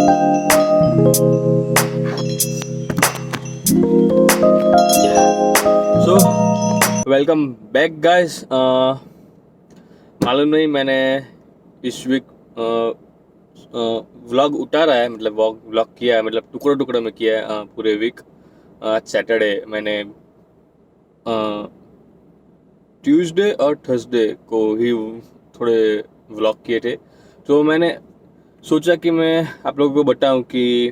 So welcome back guys. मालूम नहीं मैंने इस वीक व्लॉग उतारा है, मतलब व्लॉग किया है, मतलब टुकड़ों टुकड़ों में किया है पूरे वीक। आज सैटरडे मैंने ट्यूसडे और थर्सडे को ही थोड़े व्लॉग किए थे। तो मैंने सोचा कि मैं आप लोगों को बताऊं कि,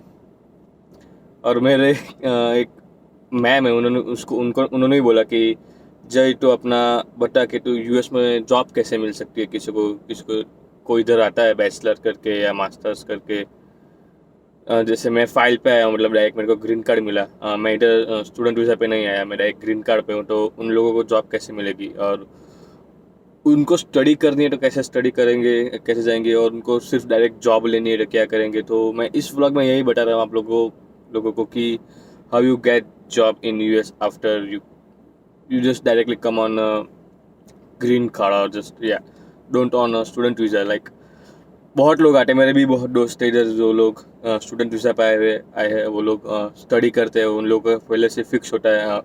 और मेरे एक मैम है, उन्होंने ही बोला कि जय तो अपना बता के तो यूएस में जॉब कैसे मिल सकती है किसी को कोई इधर आता है बैचलर करके या मास्टर्स करके। जैसे मैं फाइल पे आया हूँ, मतलब डायरेक्ट मेरे को ग्रीन कार्ड मिला। मैं इधर स्टूडेंट वीज़ा पे नहीं आया, मैं डायरेक्ट ग्रीन कार्ड पे हूँ। तो उन लोगों को जॉब कैसे मिलेगी, और उनको स्टडी करनी है तो कैसे स्टडी करेंगे, कैसे जाएंगे, और उनको सिर्फ डायरेक्ट जॉब लेनी है तो क्या करेंगे। तो मैं इस व्लॉग में यही बता रहा हूँ आप लोगों को कि how you get job in US after you just directly come on a green card or just don't on a student visa like। बहुत लोग आते हैं, मेरे भी बहुत दोस्त हैं इधर जो लोग स्टूडेंट वीज़ा पे आए हैं। वो लोग स्टडी करते हैं, उन लोगों का पहले से फिक्स होता है।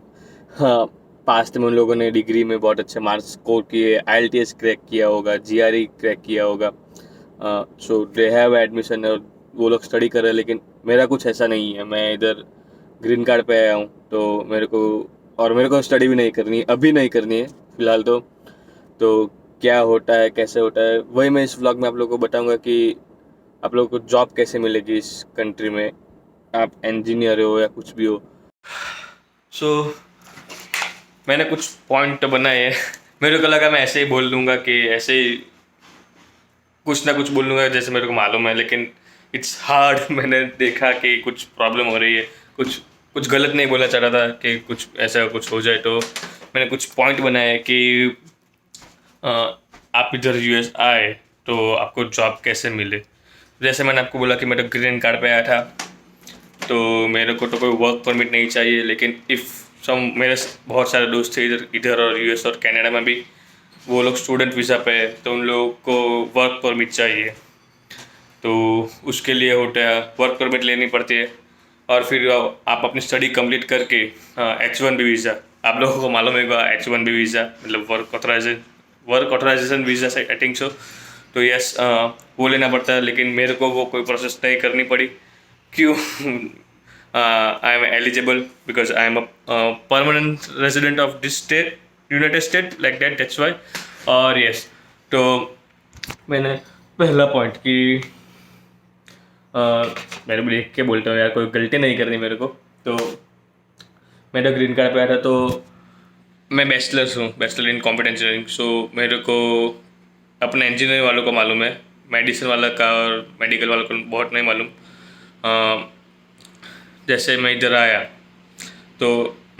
हाँ, पास्ट में उन लोगों ने डिग्री में बहुत अच्छे मार्क्स स्कोर किए, आईएलटीएस क्रैक किया होगा, जीआरई क्रैक किया होगा। सो दे हैव एडमिशन और वो लोग स्टडी कर रहे हैं। लेकिन मेरा कुछ ऐसा नहीं है, मैं इधर ग्रीन कार्ड पे आया हूँ। तो मेरे को स्टडी भी नहीं करनी है, अभी नहीं करनी है फिलहाल। तो क्या होता है, कैसे होता है, वही मैं इस व्लॉग में आप लोगों को बताऊंगा कि आप लोगों को जॉब कैसे मिलेगी इस कंट्री में, आप इंजीनियर हो या कुछ भी हो। सो मैंने कुछ पॉइंट बनाए हैं। मेरे को लगा मैं ऐसे ही बोल दूंगा कि ऐसे ही कुछ ना कुछ बोल दूंगा जैसे मेरे को मालूम है, लेकिन इट्स हार्ड। मैंने देखा कि कुछ प्रॉब्लम हो रही है, कुछ कुछ गलत नहीं बोलना चाह रहा था कि कुछ ऐसा कुछ हो जाए। तो मैंने कुछ पॉइंट बनाए कि आप इधर यूएस आए तो आपको जॉब कैसे मिले। जैसे मैंने आपको बोला कि मैं तो ग्रीन कार्ड पे आया था, तो मेरे को तो कोई वर्क परमिट नहीं चाहिए। लेकिन इफ़ सम मेरे बहुत सारे दोस्त थे इधर इधर और यूएस और कनाडा में भी, वो लोग स्टूडेंट वीज़ा पे है, तो उन लोगों को वर्क परमिट चाहिए। तो उसके लिए होता है वर्क परमिट लेनी पड़ती है। और फिर आप अपनी स्टडी कंप्लीट करके H1B वीज़ा, आप लोगों को मालूम होगा H1B वीज़ा मतलब वर्क ऑथराइजेशन वीज़ा से आई थिंक सो। तो यस, वो लेना पड़ता है। लेकिन मेरे को वो कोई प्रोसेस नहीं करनी पड़ी। क्यों? I am eligible because I am a permanent resident of this state, United state like that, that's why. और यस, तो मैंने पहला पॉइंट कि मेरे को देख के बोलता हूँ यार, कोई गलती नहीं करनी मेरे को। तो मेरा ग्रीन कार्ड पे आया था, तो मैं बैचलर्स हूँ, बैचलर इन कंप्यूटर इंजीनियरिंग। सो मेरे को अपने इंजीनियरिंग वालों को मालूम है, मेडिसिन वाला का और मेडिकल वालों को बहुत नहीं मालूम। जैसे मैं इधर आया तो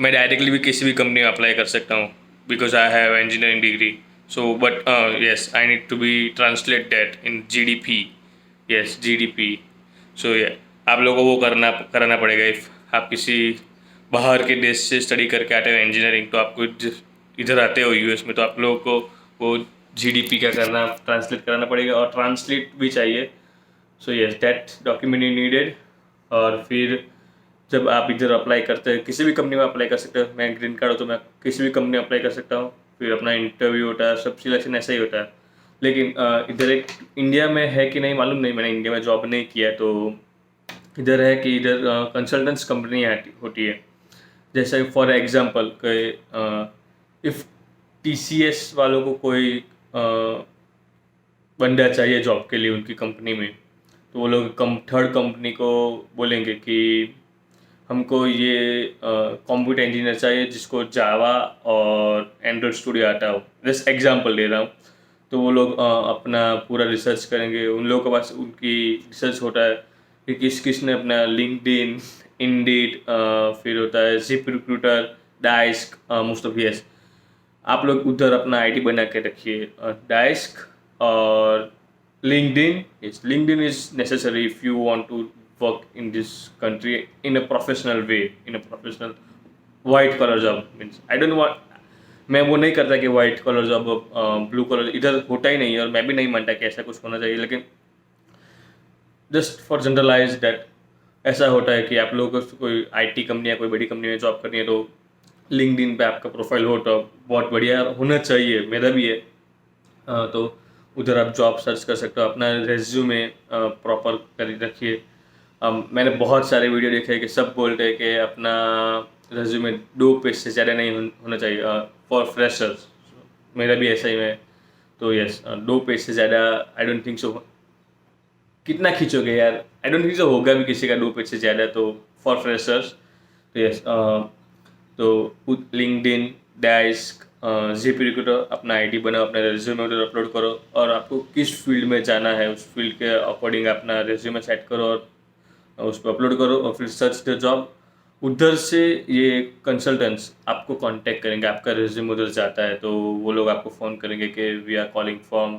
मैं डायरेक्टली भी किसी भी कंपनी में अप्लाई कर सकता हूँ because I have engineering degree. So but yes, I need to be translate that in GDP. Yes, GDP. So ये आप लोगों को वो कराना पड़ेगा। इफ़ आप किसी बाहर के देश से स्टडी करके आते हो इंजीनियरिंग, तो आपको इधर आते हो यूएस में, तो आप लोगों को वो जीडीपी क्या करना, ट्रांसलेट कराना पड़ेगा, और ट्रांसलेट भी चाहिए। So yes, that document you needed. और फिर जब आप इधर अप्लाई करते हैं, किसी भी कंपनी में अप्लाई कर सकते हो। मैं ग्रीन कार्ड हो तो मैं किसी भी कंपनी में अप्लाई कर सकता हूँ। फिर अपना इंटरव्यू होता है, सब सिलेक्शन ऐसा ही होता है। लेकिन इधर एक इंडिया में है कि नहीं मालूम नहीं, मैंने इंडिया में जॉब नहीं किया। तो इधर है कि इधर कंसल्टेंट्स कंपनी होती है। जैसे फॉर एग्जांपल इफ़ टीसीएस वालों को कोई बंदा चाहिए जॉब के लिए उनकी कंपनी में, तो वो लोग थर्ड कंपनी को बोलेंगे कि हमको ये कंप्यूटर इंजीनियर चाहिए जिसको जावा और एंड्रॉयड स्टूडियो आता हो। जस्ट एग्जांपल दे रहा हूँ। तो वो लोग अपना पूरा रिसर्च करेंगे, उन लोगों के पास उनकी रिसर्च होता है कि किस किस ने अपना लिंक्डइन, इंडीड, फिर होता है ZipRecruiter, Dice, most of yes. आप लोग उधर अपना आईडी बना के रखिए। डाइस्क और LinkedIn, yes, LinkedIn is necessary if you want to work in this country in a professional way, in a professional white collar job means I don't want। मैं वो नहीं करता कि white collar job, blue colour इधर होता ही नहीं है, और मैं भी नहीं मानता कि ऐसा कुछ होना चाहिए। लेकिन जस्ट फॉर जनरलाइज दैट ऐसा होता है कि आप लोगों को कोई आईटी कंपनी या कोई बड़ी कंपनी में जॉब करनी है तो लिंक्डइन पे आपका प्रोफाइल हो तो बहुत बढ़िया होना चाहिए, मेरा भी है। तो उधर आप जॉब सर्च कर सकते हो, अपना रेज्यूमे प्रॉपर कर रखिए। मैंने बहुत सारे वीडियो देखे हैं कि सब बोलते हैं कि अपना रेज्यूमे 2 पेज से ज़्यादा नहीं होना चाहिए फॉर फ्रेशर्स। मेरा भी ऐसा ही है। तो यस, 2 पेज से ज़्यादा आई डोंट थिंक सो। कितना खींचोगे यार, आई डोंट थिंक सो होगा भी किसी का 2 पेज से ज़्यादा तो फॉर फ्रेशर्स। तो यस, तो लिंक्डइन, डाइस्क, जीपी रिक्रूटर, अपना आईडी बनाओ, अपना रेज्यूमे उधर अपलोड करो और आपको किस फील्ड में जाना है उस फील्ड के अकॉर्डिंग अपना रेज्यूमे सेट करो और उस पर अपलोड करो और फिर सर्च द जॉब। उधर से ये कंसल्टेंट्स आपको कांटेक्ट करेंगे, आपका रिज्यूम उधर जाता है तो वो लोग आपको फ़ोन करेंगे कि we are calling from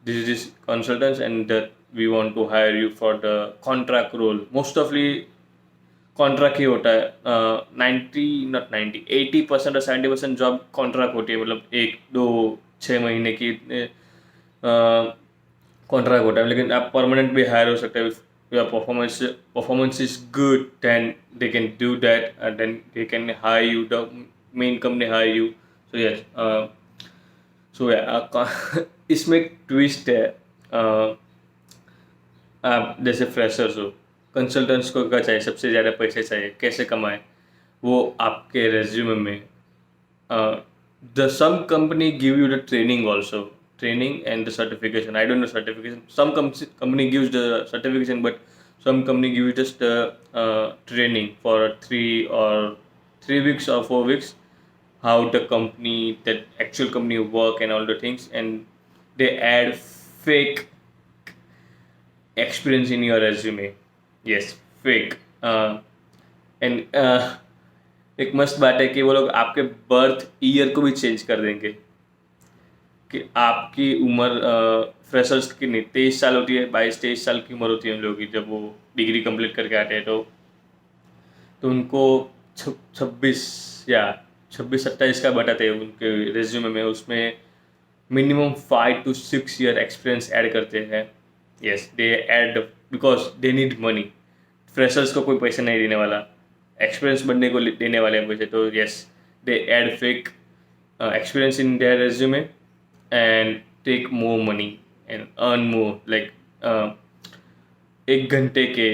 this consultants and that we want to hire you for the contract role. Most ofly contract ही होता है। 80% और 70% जॉब कॉन्ट्रैक्ट होती है, मतलब 1 2 6 महीने की कॉन्ट्रैक्ट होता है। लेकिन आप परमानेंट भी हायर हो सकते हैं। Your performance is good then they can do that, then they can hire you, the main company hire you. So yes, so इसमें एक ट्विस्ट है। आप जैसे फ्रेशर्स हो, कंसल्टेंट्स को क्या चाहिए, सबसे ज़्यादा पैसे चाहिए, कैसे कमाए वो आपके रेज्यूमे में। The some company give you the training also, training and the certification. I don't know certification, some company gives the certification but some company give you just training for 3 weeks or 4 weeks, how the company, that actual company work and all the things, and they add fake experience in your resume. Yes, fake. And एक मस्त बात है कि वो लोग आपके birth year को भी चेंज कर देंगे कि आपकी उम्र फ्रेशर्स की नहीं 23 साल होती है, 22 23 साल की उम्र होती है उन लोगों की जब वो डिग्री कंप्लीट करके आते हैं। तो उनको 26 या 26 27 का बताते हैं उनके रेज्यूमे में, उसमें minimum 5 to 6 year experience add करते हैं। Yes, they add because they need money. Freshers को कोई पैसे नहीं देने वाला, एक्सपीरियंस बनने को देने वाले हैं पैसे। तो yes, they add fake experience in their resume and take more money and earn more, like 1 घंटे के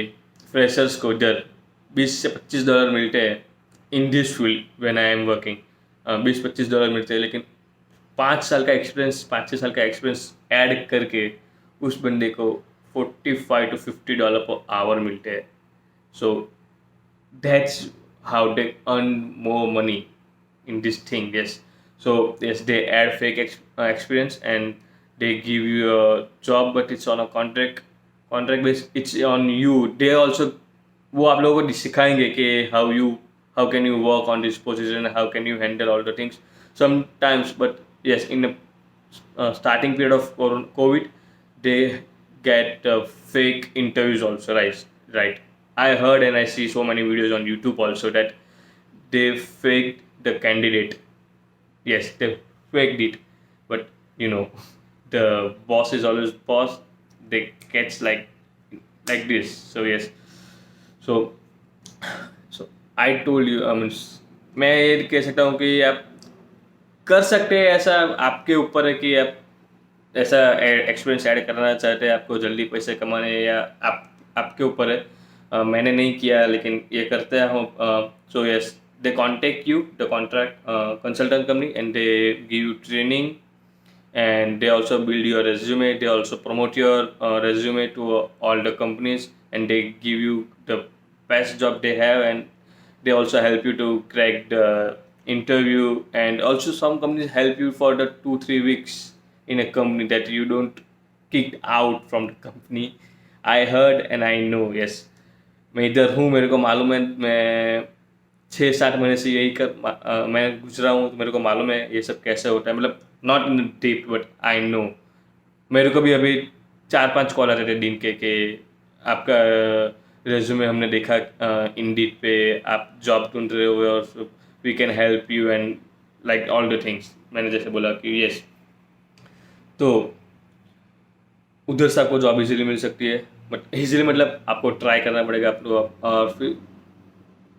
फ्रेशर्स को इधर $20 से $25 मिलते हैं in this field when I am working. $20 25 मिलते हैं, लेकिन 5 साल का एक्सपीरियंस, 5 6 साल का एक्सपीरियंस ऐड करके उस बंदे को $45 to $50 पर आवर मिलते हैं। सो that's how they earn more money in this thing. Yes, so yes, they add fake experience and they give you a job but it's on a contract base, it's on you। they also वो आप लोगों को सिखाएंगे कि how can you work on this position, how can you handle all the things sometimes। but yes, in the starting period of COVID, they get fake interviews also, right. I heard and I see so many videos on YouTube also that they faked the candidate. Yes, they faked it, but you know, the boss is always boss. They catch like this. So yes, so so I told you, I mean, मैं ये कह सकता हूँ कि आप कर सकते हैं ऐसा, आपके ऊपर है कि आप ऐसा एक्सपीरियंस ऐड करना चाहते हैं, आपको जल्दी पैसे कमाने, या आपके ऊपर है। मैंने नहीं किया लेकिन ये करते हैं। So yes, they contact you, the contract consultant company, and they give you training, and they also build your resume, they also promote your resume to all the companies, and they give you the best job they have, and they also help you to crack the interview, and also some companies help you for the 2 3 weeks in a company that you don't kicked out from the company। I heard and I know। yes, मैं इधर हूँ, मेरे को मालूम है, मैं 6 7 महीने से मैं गुजरा हूँ, तो मेरे को मालूम है ये सब कैसे होता है। मतलब not in deep but I know. मेरे को भी अभी 4 5 कॉल आते थे दिन के कि आपका रेज्यूमे हमने देखा इंडीड पे, आप जॉब ढूंढ रहे हो और we can help you and like all the things. मैंने जैसे बोला कि यस, तो उधर से आपको जॉब इजीली मिल सकती है। बट इजीली मतलब आपको ट्राई करना पड़ेगा और फिर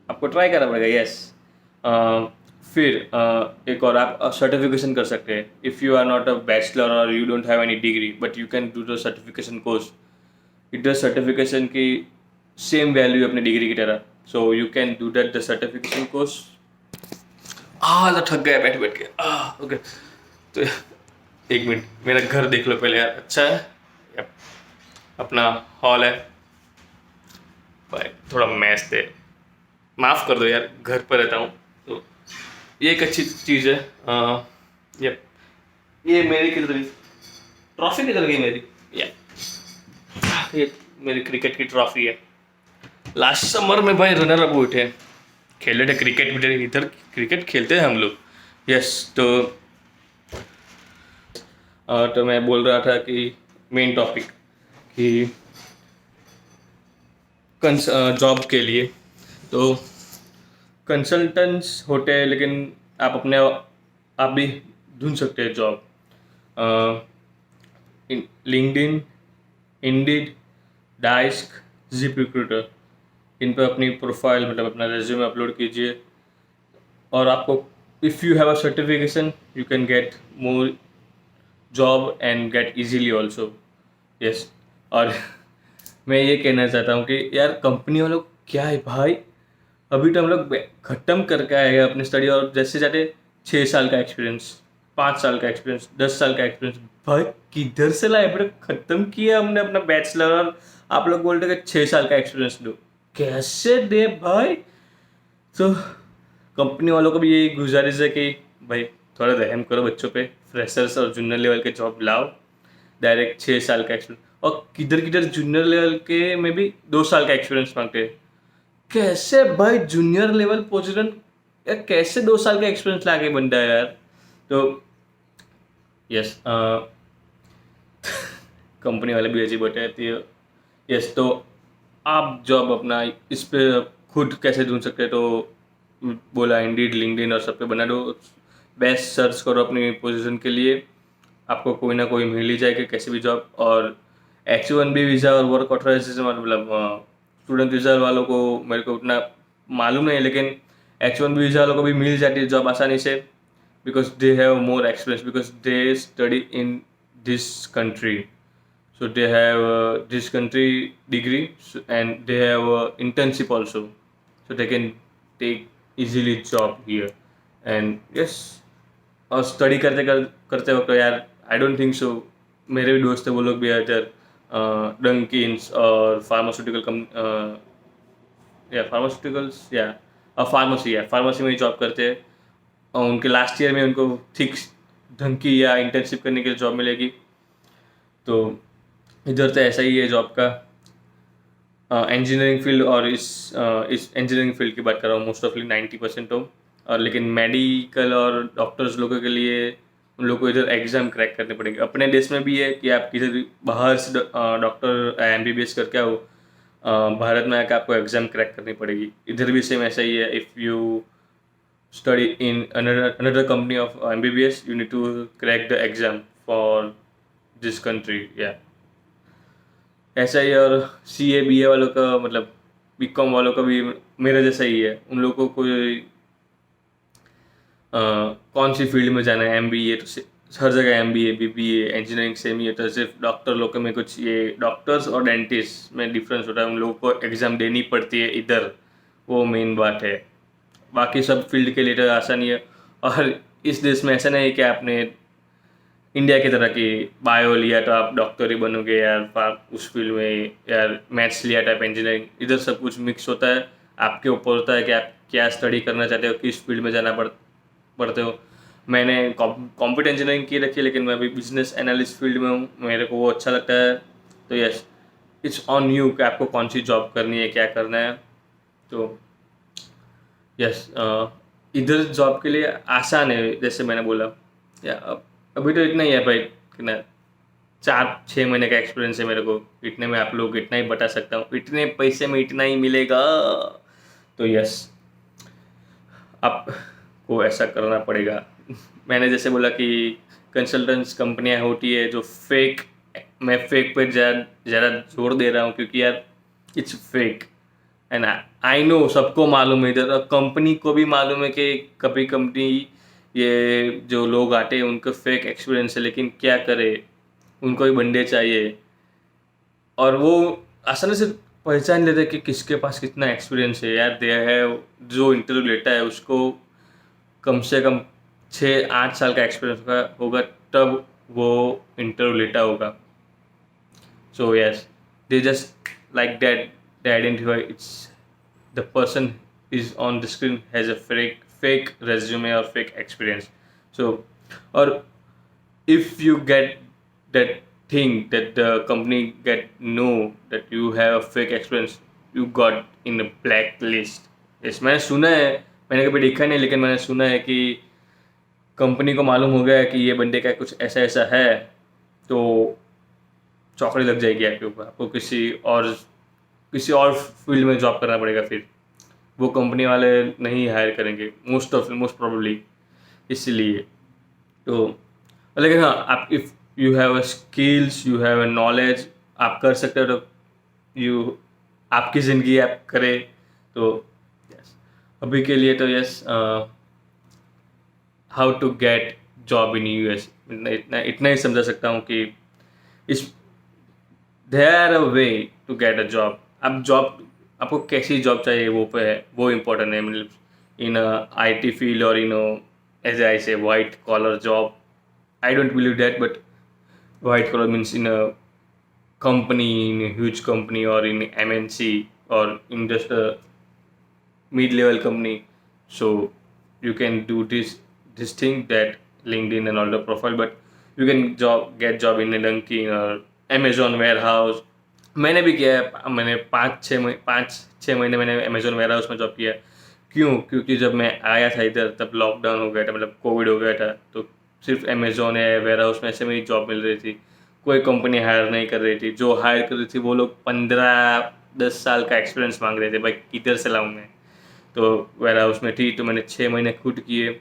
आपको ट्राई करना पड़ेगा। यस। फिर एक और आप सर्टिफिकेशन कर सकते हैं। If you are not a bachelor और you don't have any degree but you can do the certification course. It the certification की सेम वैल्यू अपनी डिग्री की तरह। So you can do that the certification course. तो थक गया बैठ बैठ के। ओके। तो एक मिनट, मेरा घर देख लो पहले यार। अच्छा है। Yep. अपना हॉल है भाई, थोड़ा मैस थे, माफ़ कर दो यार, घर पर रहता हूँ तो ये एक अच्छी चीज़ है। ये मेरी किधर गई ट्रॉफी, किधर गई मेरी? या ये मेरी क्रिकेट की ट्रॉफी है। लास्ट समर में भाई रनर अप हुए थे, खेले थे क्रिकेट भी, इधर क्रिकेट खेलते हैं हम लोग। यस। तो मैं बोल रहा था कि मेन टॉपिक कि जॉब के लिए तो कंसल्टेंट्स होते हैं, लेकिन आप भी ढूंढ सकते हैं job. LinkedIn, Indeed, Dice, ZipRecruiter, इन पर अपनी प्रोफाइल मतलब अपना रेज्यूमे अपलोड कीजिए और आपको if you have a certification you can get more job and get easily also. Yes. और मैं ये कहना चाहता हूँ कि यार कंपनी वालों को क्या है भाई, अभी तो हम लोग ख़त्म करके आए हैं अपनी स्टडी और जैसे जाते 6 साल का एक्सपीरियंस, 5 साल का एक्सपीरियंस, 10 साल का एक्सपीरियंस, भाई किधर से लाए? बड़े ख़त्म किया हमने अपना बैचलर और आप लोग बोलते हैं कि 6 साल का एक्सपीरियंस दो, कैसे दे भाई? तो कंपनी वालों को भी यही गुजारिश है कि भाई थोड़ा रहम करो बच्चों पे, फ्रेशर्स और जूनियर लेवल के जॉब लाओ। डायरेक्ट 6 साल का एक्सपीरियंस, और किधर किधर जूनियर लेवल के में भी 2 साल का एक्सपीरियंस मांगते हैं। कैसे भाई जूनियर लेवल पोजीशन, यार कैसे 2 साल का एक्सपीरियंस लाके बनता है यार? तो यस, कंपनी वाले भी अजीब बताती है। यस। तो आप जॉब अपना इस पे खुद कैसे ढूंढ सकते हैं? तो बोला इंडीड, लिंक्डइन और सब पे बना दो, बेस्ट सर्च करो अपनी पोजीशन के लिए, आपको कोई ना कोई मिल ही जाएगी कैसे भी जॉब। और H1B वीज़ा और वर्क ऑथराइजेशन मतलब स्टूडेंट वीज़ा वालों को मेरे को उतना मालूम नहीं है, लेकिन H1B वीज़ा वालों को भी मिल जाती है जॉब आसानी से, because they have more experience, because they study in this country, so they have this country degree, and they have internship also, so they can take easily job here. And yes, और study करते वक्त यार I don't think so, मेरे भी दोस्त है वो लोग भी इधर डंकिन्स और फार्मास्यूटिकल या फार्मास्यूटिकल्स या फार्मेसी में ही जॉब करते हैं, और उनके लास्ट ईयर में उनको ठीक ढंग की या इंटर्नशिप करने के लिए जॉब मिलेगी। तो इधर तो ऐसा ही है जॉब का। इंजीनियरिंग फील्ड और इस इंजीनियरिंग फील्ड की बात कर रहा हूँ मोस्ट ऑफली 90% तो। और लेकिन मेडिकल और डॉक्टर्स लोगों के लिए उन लोगों को इधर एग्ज़ाम क्रैक करने पड़ेंगे। अपने देश में भी है कि आप किसी भी बाहर से डॉक्टर MBBS करके आओ, भारत में आकर आपको एग्ज़ाम क्रैक करनी पड़ेगी। इधर भी सेम ऐसा ही है। If you study in another company of MBBS, you need to crack the exam for this country. Yeah, ऐसा ही। और CA BA वालों का मतलब BCom वालों का भी मेरे जैसा ही है। उन लोगों को कोई कौन सी फील्ड में जाना है, MBA तो हर जगह MBA BBA इंजीनियरिंग सेम ही है। तो सिर्फ डॉक्टर लोग में कुछ ये डॉक्टर्स और डेंटिस्ट में डिफरेंस होता है, उन लोगों को एग्ज़ाम देनी पड़ती है इधर, वो मेन बात है। बाकी सब फील्ड के लिए तो आसानी है। और इस देश में ऐसा नहीं है कि आपने इंडिया की तरह की बायो लिया तो आप डॉक्टर ही बनोगे यार, उस फील्ड में यार मैथ्स लिया टाइप इंजीनियरिंग, इधर सब कुछ मिक्स होता है। आपके ऊपर होता है कि आप क्या स्टडी करना चाहते हो, किस फील्ड में जाना पड़ते हो। मैंने कंप्यूटर इंजीनियरिंग की रखी है, लेकिन मैं अभी बिजनेस एनालिस्ट फील्ड में हूँ, मेरे को वो अच्छा लगता है। तो यस, इट्स ऑन यू कि आपको कौन सी जॉब करनी है, क्या करना है। तो यस, इधर जॉब के लिए आसान है, जैसे मैंने बोला। या अभी तो इतना ही है भाई कि ना, 4-6 महीने का एक्सपीरियंस है मेरे को, इतने में आप लोग इतना ही बता सकता हूँ, इतने पैसे में इतना ही मिलेगा। तो यस, आपको ऐसा करना पड़ेगा। मैंने जैसे बोला कि कंसल्टेंट्स कंपनियां होती है जो फेक मैं फेक पे ज़्यादा जोर दे रहा हूँ क्योंकि यार it's fake and I know, सबको मालूम है, इधर कंपनी को भी मालूम है कि कभी कंपनी ये जो लोग आते हैं उनको फेक एक्सपीरियंस है, लेकिन क्या करे, उनको भी बंदे चाहिए और वो आसानी से पहचान लेते हैं कि किसके पास कितना एक्सपीरियंस है। यार दे है, जो इंटरव्यू लेता है उसको कम से कम 6-8 साल का एक्सपीरियंस होगा तब वो इंटरव्यू लेता होगा। So yes, they just like that. They identify it's the person is on the screen has a fake resume or fake experience. So, or if you get that thing that the company get know that you have a fake experience, you got in a blacklist. Yes, मैंने सुना है, मैंने कभी देखा नहीं, लेकिन मैंने सुना है कि कंपनी को मालूम हो गया है कि ये बंदे का कुछ ऐसा ऐसा है, तो चौकड़ी लग जाएगी आपके ऊपर, आपको किसी और फील्ड में जॉब करना पड़ेगा, फिर वो कंपनी वाले नहीं हायर करेंगे मोस्ट प्रोबेबली, इसलिए। तो लेकिन हाँ, आप if you have a skills, you have a knowledge, आप कर सकते हो, तो आपकी ज़िंदगी आप करें, तो यस, अभी के लिए तो yes, how to get job in US, इतना ही समझा सकता हूँ कि is there a way to get a job. अब जॉब आपको कैसी जॉब चाहिए वो पे है, वो इम्पोर्टेंट है, मतलब इन IT फील्ड और as I say white collar job, I don't believe that, but white collar means in a company, in a huge company or in MNC or in just a mid-level company. So you can do this thing that LinkedIn and all the profile, but you can get job in a Dunkin or Amazon warehouse. मैंने भी किया है, मैंने 5-6 महीने मैंने Amazon ware house में job किया। क्यों? क्योंकि जब मैं आया था इधर तब लॉकडाउन हो गया था, मतलब कोविड हो गया था, तो सिर्फ अमेजोन या वेयर हाउस में ऐसे में ही जॉब मिल रही थी, कोई कंपनी हायर नहीं कर रही थी। जो हायर कर रही थी वो लोग 15-10 साल का एक्सपीरियंस मांग रहे थे, भाई किधर से लाऊँ मैं। तो वेयर हाउस में थी, तो मैंने 6 महीने खुद किए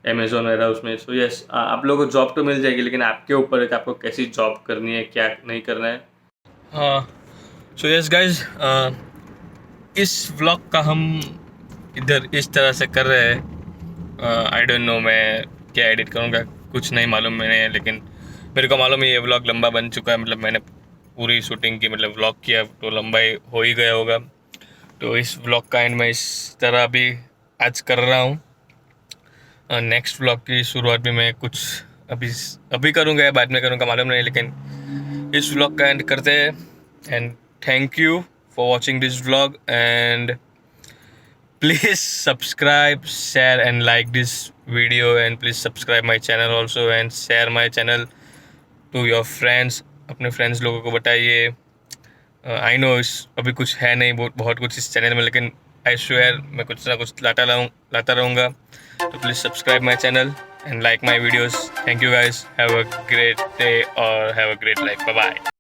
अमेजोन वेयर हाउस में। सो यस, आप लोगों को जॉब तो मिल जाएगी, लेकिन आपके ऊपर है कि आपको कैसी जॉब करनी है, क्या नहीं करना है। हाँ, सो यस गाइज, इस व्लॉग का हम इधर इस तरह से कर रहे हैं। आई डोंट नो मैं क्या एडिट करूँगा, कुछ नहीं मालूम मैंने, लेकिन मेरे को मालूम है ये व्लॉग लंबा बन चुका है, मतलब मैंने पूरी शूटिंग की, मतलब व्लॉग किया तो लंबा ही हो ही गया होगा। तो इस व्लॉग का एंड मैं इस तरह अभी आज कर रहा हूँ। नेक्स्ट व्लॉग की शुरुआत भी मैं कुछ अभी करूँगा या बाद में करूँगा मालूम नहीं, लेकिन इस व्लॉग का एंड करते हैं। And thank you for watching this vlog, and please subscribe, share and like this video, and please subscribe my channel also and share my channel to your friends. अपने फ्रेंड्स लोगों को बताइए। I know अभी कुछ है नहीं, बहुत कुछ इस चैनल में, लेकिन आई स्वेयर मैं कुछ ना कुछ लाता रहूँगा। तो please subscribe my channel and like my videos. Thank you guys, have a great day और have a great life, bye bye.